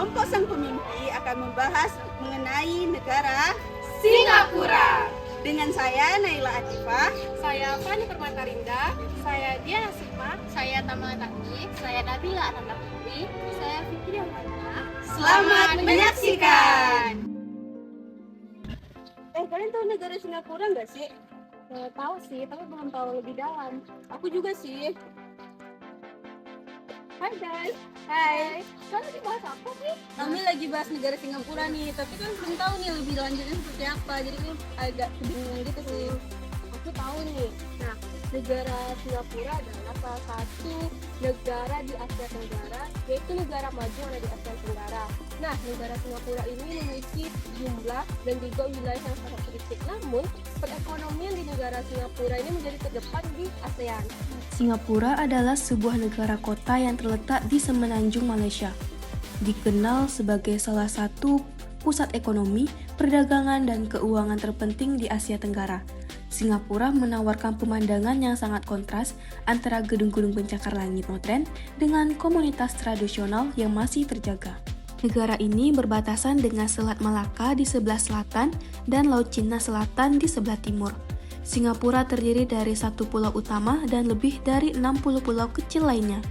kelompok sang pemimpi akan membahas mengenai negara Singapura. dengan saya Naila Atifah. Saya Fani Permatarinda. Saya Diana Sukma. Saya Tama Tati, saya Nabila Ananda Putri, saya Fikri Ahmadina. Selamat menyaksikan. Kalian tahu negara Singapura nggak sih? Tahu sih, tapi belum tahu lebih dalam. Aku juga sih. Hai guys. Hai. Kalian lagi bahas apa sih? Kami lagi bahas negara Singapura nih, tapi kan belum tahu nih lebih lanjutnya seperti apa. Jadi kan agak bingung gitu sih. Aku tahu nih. Nah, negara Singapura adalah salah satu negara di Asia Tenggara, yaitu negara maju yang ada di Asia Tenggara. Nah, negara Singapura ini memiliki jumlah dan juga wilayah yang sangat sedikit. Namun, perekonomian di negara Singapura ini menjadi terdepan di ASEAN. Singapura adalah sebuah negara kota yang terletak di semenanjung Malaysia. Dikenal sebagai salah satu pusat ekonomi, perdagangan, dan keuangan terpenting di Asia Tenggara. Singapura menawarkan pemandangan yang sangat kontras antara gedung-gedung pencakar langit modern dengan komunitas tradisional yang masih terjaga. Negara ini berbatasan dengan Selat Malaka di sebelah selatan dan Laut Cina Selatan di sebelah timur. Singapura terdiri dari satu pulau utama dan lebih dari 60 pulau kecil lainnya.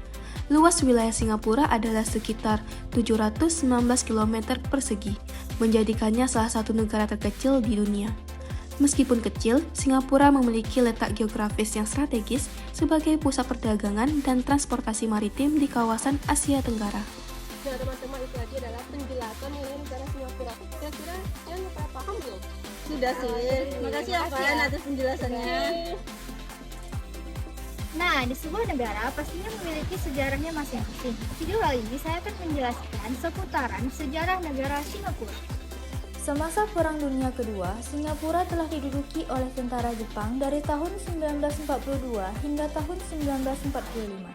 Luas wilayah Singapura adalah sekitar 719 km persegi, menjadikannya salah satu negara terkecil di dunia. Meskipun kecil, Singapura memiliki letak geografis yang strategis sebagai pusat perdagangan dan transportasi maritim di kawasan Asia Tenggara. Nah, teman-teman, itu tadi adalah penjelasan mengenai negara Singapura. Kira-kira kalian udah paham belum? Sudah sih. Makasih ya Fan atas penjelasannya. Nah, di sebuah negara pastinya memiliki sejarahnya masing-masing. Video kali ini saya akan menjelaskan seputaran sejarah negara Singapura. Semasa Perang Dunia Kedua, Singapura telah diduduki oleh tentara Jepang dari tahun 1942 hingga tahun 1945.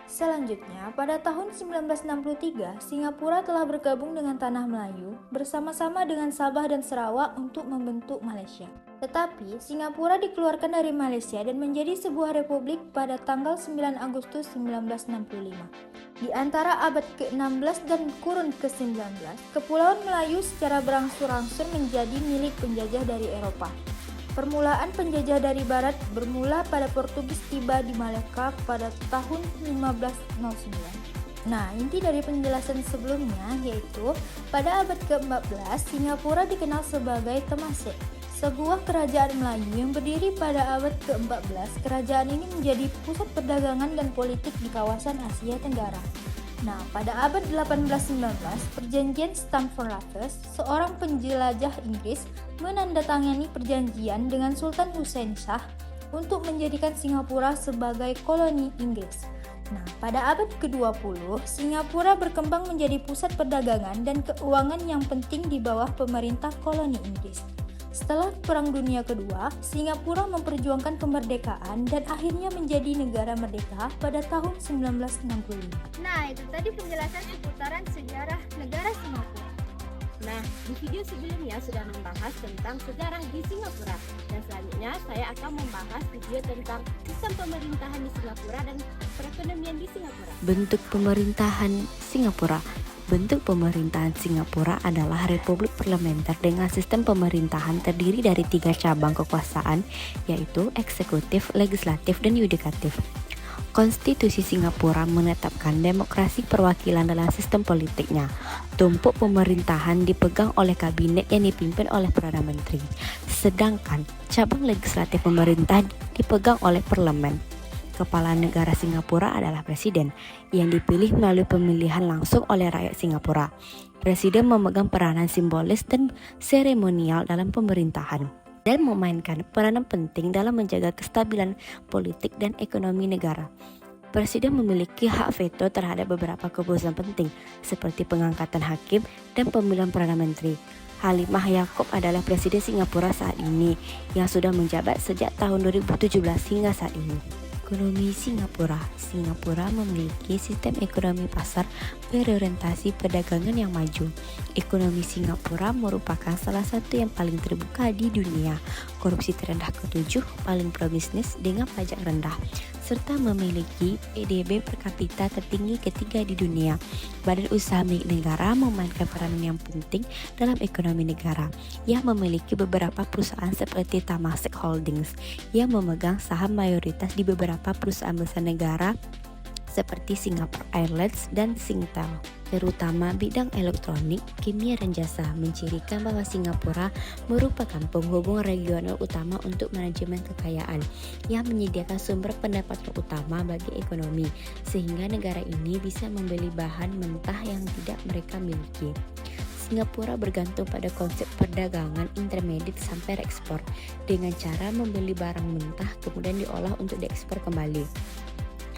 Selanjutnya, pada tahun 1963, Singapura telah bergabung dengan Tanah Melayu bersama-sama dengan Sabah dan Sarawak untuk membentuk Malaysia. Tetapi, Singapura dikeluarkan dari Malaysia dan menjadi sebuah republik pada tanggal 9 Agustus 1965. Di antara abad ke-16 dan kurun ke-19, Kepulauan Melayu secara berangsur-angsur menjadi milik penjajah dari Eropa. Permulaan penjajah dari barat bermula pada Portugis tiba di Malaka pada tahun 1509. Nah, inti dari penjelasan sebelumnya yaitu pada abad ke-14 Singapura dikenal sebagai Temasek, sebuah kerajaan Melayu yang berdiri pada abad ke-14. Kerajaan ini menjadi pusat perdagangan dan politik di kawasan Asia Tenggara. Nah, pada abad 18-19, perjanjian Stamford Raffles, seorang penjelajah Inggris, menandatangani perjanjian dengan Sultan Hussein Shah untuk menjadikan Singapura sebagai koloni Inggris. Nah, pada abad ke-20, Singapura berkembang menjadi pusat perdagangan dan keuangan yang penting di bawah pemerintah koloni Inggris. Setelah Perang Dunia Kedua, Singapura memperjuangkan kemerdekaan dan akhirnya menjadi negara merdeka pada tahun 1965. Nah, itu tadi penjelasan seputaran sejarah negara Singapura. Nah, di video sebelumnya sudah membahas tentang sejarah di Singapura. Dan selanjutnya saya akan membahas video tentang sistem pemerintahan di Singapura dan perekonomian di Singapura. Bentuk pemerintahan Singapura. Bentuk pemerintahan Singapura adalah republik parlementer dengan sistem pemerintahan terdiri dari 3 cabang kekuasaan, yaitu eksekutif, legislatif, dan yudikatif. Konstitusi Singapura menetapkan demokrasi perwakilan dalam sistem politiknya. Tumpuk pemerintahan dipegang oleh kabinet yang dipimpin oleh Perdana Menteri, sedangkan cabang legislatif pemerintah dipegang oleh parlemen. Kepala negara Singapura adalah presiden yang dipilih melalui pemilihan langsung oleh rakyat Singapura. Presiden memegang peranan simbolis dan seremonial dalam pemerintahan dan memainkan peranan penting dalam menjaga kestabilan politik dan ekonomi negara. Presiden memiliki hak veto terhadap beberapa keputusan penting seperti pengangkatan hakim dan pemilihan Perdana Menteri. Halimah Yacob adalah presiden Singapura saat ini yang sudah menjabat sejak tahun 2017 hingga saat ini. Ekonomi Singapura. Singapura memiliki sistem ekonomi pasar berorientasi perdagangan yang maju. Ekonomi Singapura merupakan salah satu yang paling terbuka di dunia. Korupsi terendah ke-7, paling pro bisnis dengan pajak rendah. serta memiliki PDB per kapita tertinggi ketiga di dunia. Badan usaha milik negara memainkan peranan yang penting dalam ekonomi negara, yang memiliki beberapa perusahaan seperti Temasek Holdings yang memegang saham mayoritas di beberapa perusahaan besar negara seperti Singapore Airlines dan Singtel. Terutama bidang elektronik, kimia dan jasa, mencirikan bahwa Singapura merupakan penghubung regional utama untuk manajemen kekayaan yang menyediakan sumber pendapatan utama bagi ekonomi, sehingga negara ini bisa membeli bahan mentah yang tidak mereka miliki. Singapura bergantung pada konsep perdagangan intermediate sampai ekspor dengan cara membeli barang mentah kemudian diolah untuk diekspor kembali.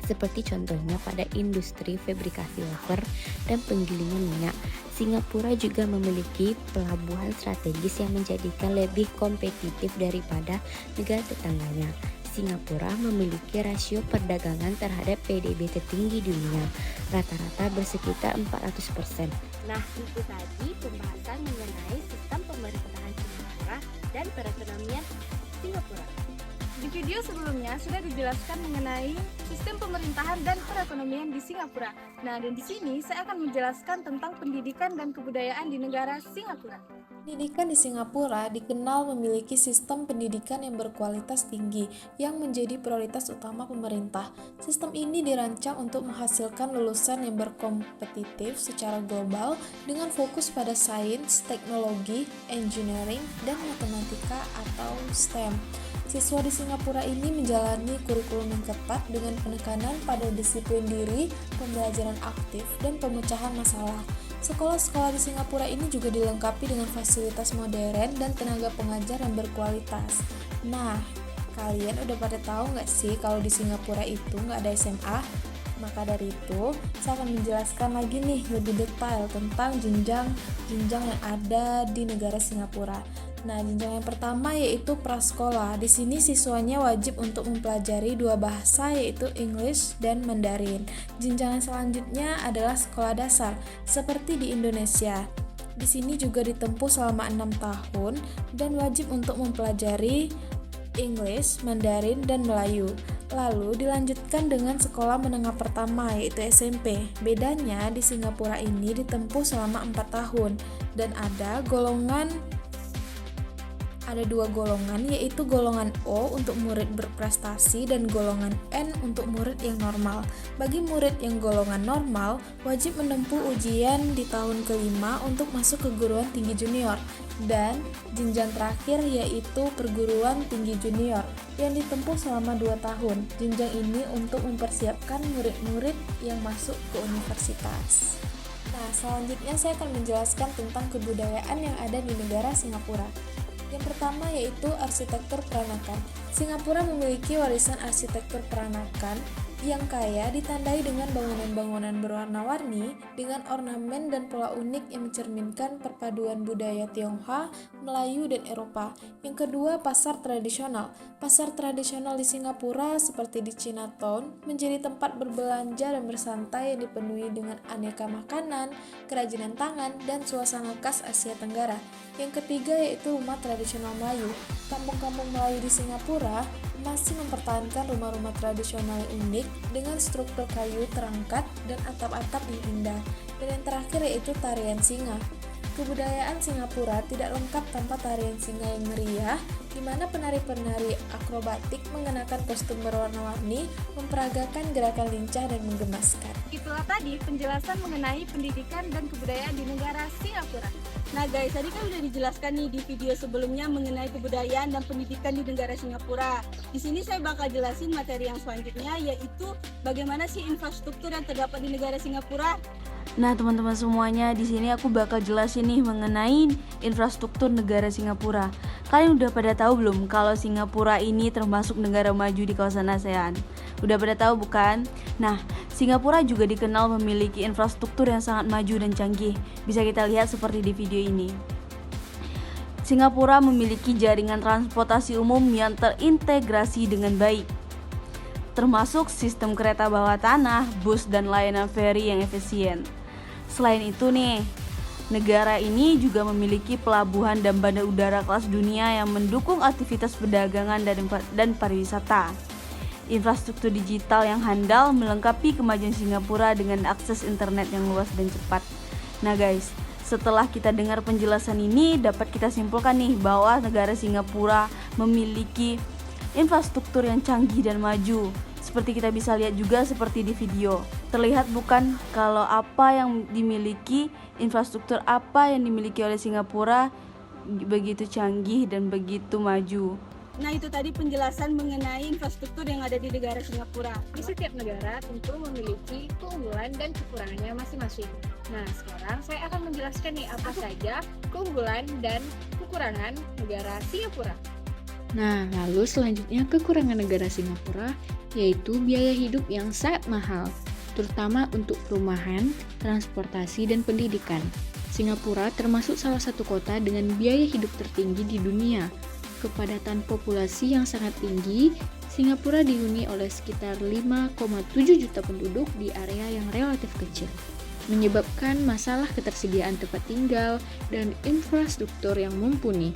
Seperti contohnya pada industri fabrikasi wafer dan penggilingan minyak. Singapura juga memiliki pelabuhan strategis yang menjadikan lebih kompetitif daripada negara tetangganya. Singapura memiliki rasio perdagangan terhadap PDB tertinggi dunia, rata-rata bersekitar 400%. Nah, itu tadi pembahasan mengenai sistem pemerintahan Singapura dan perekonomian Singapura. Di video sebelumnya sudah dijelaskan mengenai sistem pemerintahan dan perekonomian di Singapura. Nah, dan di sini saya akan menjelaskan tentang pendidikan dan kebudayaan di negara Singapura. Pendidikan di Singapura dikenal memiliki sistem pendidikan yang berkualitas tinggi yang menjadi prioritas utama pemerintah. Sistem ini dirancang untuk menghasilkan lulusan yang berkompetitif secara global dengan fokus pada sains, teknologi, engineering, dan matematika atau STEM. Siswa di Singapura ini menjalani kurikulum yang ketat dengan penekanan pada disiplin diri, pembelajaran aktif, dan pemecahan masalah. Sekolah-sekolah di Singapura ini juga dilengkapi dengan fasilitas modern dan tenaga pengajar yang berkualitas. Nah, kalian udah pada tahu nggak sih kalau di Singapura itu nggak ada SMA? Maka dari itu, saya akan menjelaskan lagi nih lebih detail tentang jenjang yang ada di negara Singapura. Nah, jenjang yang pertama yaitu prasekolah. Di sini siswanya wajib untuk mempelajari dua bahasa yaitu English dan Mandarin. Jenjang yang selanjutnya adalah sekolah dasar seperti di Indonesia. Di sini juga ditempuh selama 6 tahun dan wajib untuk mempelajari English, Mandarin, dan Melayu. Lalu dilanjutkan dengan sekolah menengah pertama yaitu SMP. Bedanya di Singapura ini ditempuh selama 4 tahun dan ada dua golongan yaitu golongan O untuk murid berprestasi dan golongan N untuk murid yang normal. Bagi murid yang golongan normal wajib menempuh ujian di tahun kelima untuk masuk keguruan tinggi junior dan jenjang terakhir yaitu perguruan tinggi junior yang ditempuh selama 2 tahun. Jenjang ini untuk mempersiapkan murid-murid yang masuk ke universitas. Nah, selanjutnya saya akan menjelaskan tentang kebudayaan yang ada di negara Singapura. Yang pertama yaitu arsitektur peranakan. Singapura memiliki warisan arsitektur peranakan yang kaya ditandai dengan bangunan-bangunan berwarna-warni dengan ornamen dan pola unik yang mencerminkan perpaduan budaya Tionghoa, Melayu, dan Eropa. Yang kedua, pasar tradisional. Pasar tradisional di Singapura seperti di Chinatown menjadi tempat berbelanja dan bersantai yang dipenuhi dengan aneka makanan, kerajinan tangan, dan suasana khas Asia Tenggara. Yang ketiga yaitu rumah tradisional Melayu. Kampung-kampung Melayu di Singapura masih mempertahankan rumah-rumah tradisional yang unik dengan struktur kayu terangkat dan atap-atap yang indah. Dan yang terakhir yaitu tarian singa. Kebudayaan Singapura tidak lengkap tanpa tarian singa yang meriah, di mana penari-penari akrobatik mengenakan kostum berwarna-warni, memperagakan gerakan lincah dan menggemaskan. Itulah tadi penjelasan mengenai pendidikan dan kebudayaan di negara Singapura. Nah guys, tadi kan udah dijelaskan nih di video sebelumnya mengenai kebudayaan dan pendidikan di negara Singapura. Di sini saya bakal jelasin materi yang selanjutnya, yaitu bagaimana sih infrastruktur yang terdapat di negara Singapura. Nah teman-teman semuanya, di sini aku bakal jelasin nih mengenai infrastruktur negara Singapura. Kalian udah pada tahu belum kalau Singapura ini termasuk negara maju di kawasan ASEAN? Udah pada tahu bukan? Nah, Singapura juga dikenal memiliki infrastruktur yang sangat maju dan canggih. Bisa kita lihat seperti di video ini. Singapura memiliki jaringan transportasi umum yang terintegrasi dengan baik, termasuk sistem kereta bawah tanah, bus, dan layanan feri yang efisien. Selain itu nih, negara ini juga memiliki pelabuhan dan bandar udara kelas dunia yang mendukung aktivitas perdagangan dan pariwisata. infrastruktur digital yang handal melengkapi kemajuan Singapura dengan akses internet yang luas dan cepat. Nah guys, setelah kita dengar penjelasan ini, dapat kita simpulkan nih bahwa negara Singapura memiliki infrastruktur yang canggih dan maju. Seperti kita bisa lihat juga seperti di video. Terlihat bukan kalau apa yang dimiliki, infrastruktur apa yang dimiliki oleh Singapura begitu canggih dan begitu maju. Nah, itu tadi penjelasan mengenai infrastruktur yang ada di negara Singapura. Di setiap negara tentu memiliki keunggulan dan kekurangannya masing-masing. Nah, sekarang saya akan menjelaskan nih apa saja keunggulan dan kekurangan negara Singapura. Nah, lalu selanjutnya kekurangan negara Singapura yaitu biaya hidup yang sangat mahal, terutama untuk perumahan, transportasi, dan pendidikan. Singapura termasuk salah satu kota dengan biaya hidup tertinggi di dunia. Kepadatan populasi yang sangat tinggi, Singapura dihuni oleh sekitar 5,7 juta penduduk di area yang relatif kecil, menyebabkan masalah ketersediaan tempat tinggal dan infrastruktur yang mumpuni,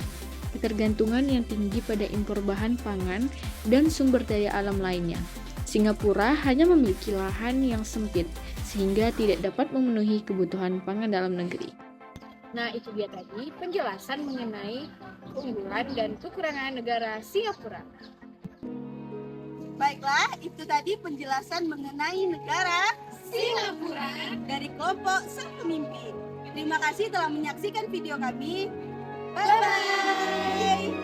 ketergantungan yang tinggi pada impor bahan pangan dan sumber daya alam lainnya. Singapura hanya memiliki lahan yang sempit, sehingga tidak dapat memenuhi kebutuhan pangan dalam negeri. Nah, itu dia tadi penjelasan mengenai keunggulan dan kekurangan negara Singapura. Baiklah, itu tadi penjelasan mengenai negara Singapura dari kelompok Sang Pemimpin. Terima kasih telah menyaksikan video kami. Bye-bye!